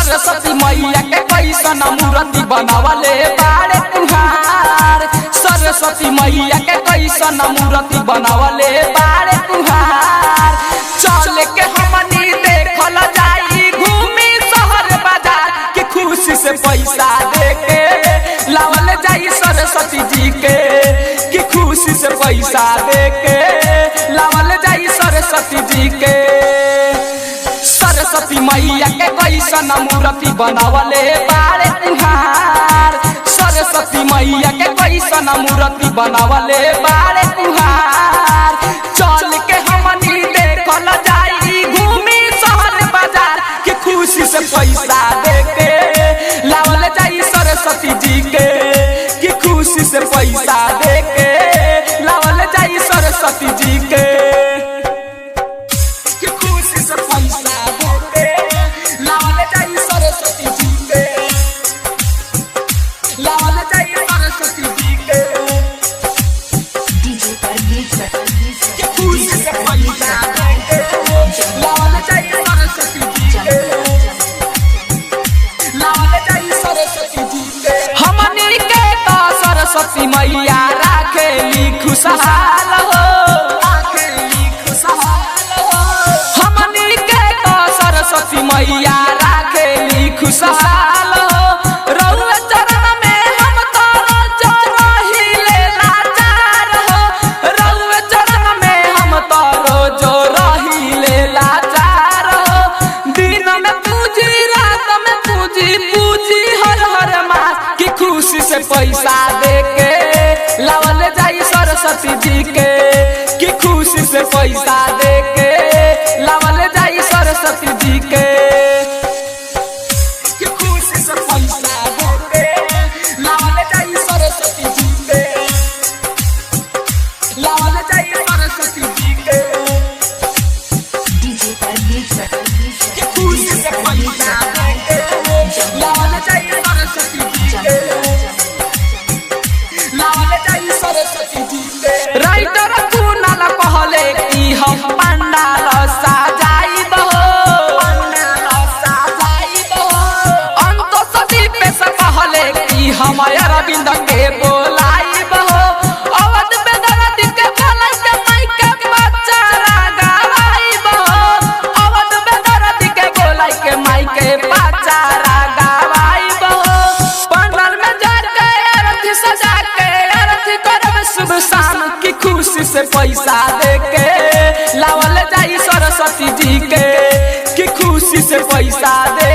सरस्वती मैया के कैसन मूर्ति बनावले बाड़े कुहार। सरस्वती मैया के कैसन मूर्ति बनावले बाड़े कुहार। चल के हमनी देखल जाई घूमी शहर बाजार के खुशी से पैसा देके लावल जाई सरस्वती जी के कि खुशी से पैसा देके लावल जाई सरस्वती जी के। सरस्वती मैया के कैसन मूर्ति बनावले बाड़े कुहार। सरस्वती मैया के कैसन मूर्ति बनावले बाड़े कुहार। चल के हमनी देखल जाई घूमी शहर बाजार के खुशी से पैसा देके लावल जाई सरस्वती जी के कि खुशी से पैसा देके लावल जाई सरस्वती जी के। सरस्वती मैया राखेली खुशहाल हो, हमनी के तो सरस्वती मैया राखेली खुशहाल हो। रउआ चरण में हम तो रोज रहिले लाचार हो। रउआ चरण में हम तो रोज रहिले लाचार हो। दिन में पूजी रात में पूजी पूजी हर हर मास की खुशी से पैसा देके लावल जाई सरस्वती जी के कि खुशी से पैसा देके लावल जाई सरस्वती जी के कि खुशी से पैसा देके लावल जाई सरस्वती जी के लावल जाई सरस्वती जी के डीजे पर कि खुशी से पैसा देके लावल जाई सरस्वती जी के। राइटर कुनाल कहले कि हम पंडाल सजाइब हो, अंतोषदीप से कहले कि हम अरविंद के बोलाइब हो। अवध बेदर्दी के भलाई के माई के पचारा गवाइब हो। अवध बेदर्दी के बोलाई के माई के पचारा गवाइब हो। पंडाल में जाके अरथी सजा के अरथी करब शुभ शाम की खुशी से पैसा देके लावल जाई सरस्वती जी के कि खुशी से पैसा दे